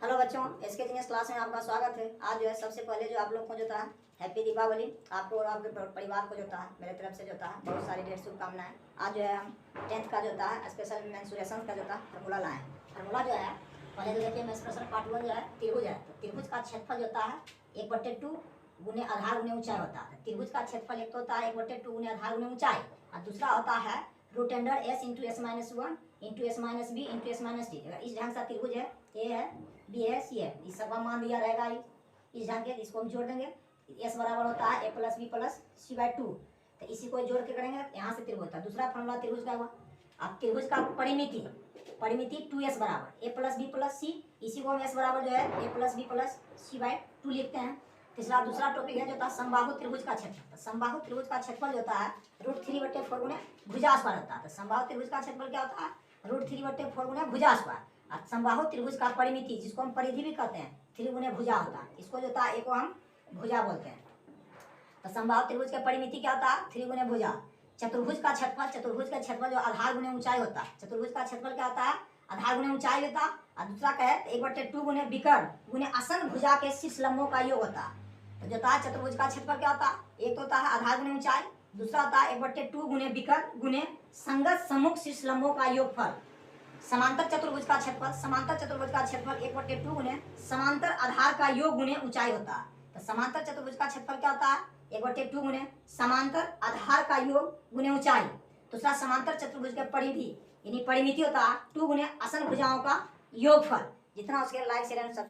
Hello बच्चों, SK genius class में आपका स्वागत है। आज जो है सबसे पहले जो आप लोग को जो था हैप्पी दीपावली आपको और आपके परिवार को जो था मेरे तरफ से जो था बहुत सारी ढेर शुभकामनाएं। आज जो है हम 10th का जो था स्पेशल मेंसुरेशन का जो था फार्मूला लाए हैं। फार्मूला जो है पहले तो देखिए मेंसुरेशन पार्ट 1 जो है त्रिभुज है, तो त्रिभुज का क्षेत्रफल जो है 1/2 गुने आधार गुने ऊंचाई होता है। त्रिभुज का क्षेत्रफल एक तो होता है 1/2 गुने आधार गुने ऊंचाई और दूसरा होता है root under s into S minus one into S minus B into S minus D. अगर इस ढंग से त्रिभुज है, ए है, बी है, सी है, इस सब का मान दिया रहेगा इस ढंग के, इसको हम जोड़ देंगे। एस बराबर होता है A plus B plus C by 2, तो इसी को जोड़ के करेंगे यहाँ से त्रिभुज होता है। दूसरा फॉर्मूला त्रिभुज का हुआ। अब त्रिभुज का परिमिति 2s बराबर A plus B plus C, इसी को हम एस बराबर जो है A plus B plus C by 2 लिखते हैं। तीसरा दूसरा टॉपिक है जो था समबाहु त्रिभुज का क्षेत्रफल। तो समबाहु त्रिभुज का क्षेत्रफल जो होता है √3/4 गुने भुजा स्क्वायर होता है। तो समबाहु त्रिभुज का क्षेत्रफल क्या होता है √3/4 गुने भुजा स्क्वायर। और समबाहु त्रिभुज का परिमिति जिसको हम परिधि भी कहते हैं 3 गुने भुजा होता है, इसको जो था एक को हम भुजा बोलते हैं। तो समबाहु त्रिभुज का परिमिति क्या होता है 3 गुने भुजा। चतुर्भुज का क्षेत्रफल जो आधार गुने ऊंचाई होता है, चतुर्भुज का क्षेत्रफल क्या होता है आधार गुने ऊंचाई होता है। और दूसरा क्या है 1/2 गुने विकर्ण गुने आसन भुजा के शीर्ष लंबों का योग होता है। तो जो होता है चतुर्भुज का क्षेत्रफल क्या होता है, एक तो होता है आधार गुने ऊंचाई, दूसरा होता है 1/2 गुने विकर्ण गुने संगत सम्मुख शीर्ष लंबों का योगफल। समांतर चतुर्भुज का क्षेत्रफल 1/2 गुने समांतर आधार का योग गुने ऊंचाई होता है। तो समांतर चतुर्भुज का क्षेत्रफल क्या होता है 1/2 गुने समांतर आधार का योग गुने ऊंचाई। दूसरा समांतर चतुर्भुज के परिधि यानी परिमिति होता है 2 गुने आसन भुजाओं का योगफल। जितना उसके लाइक शेयर एंड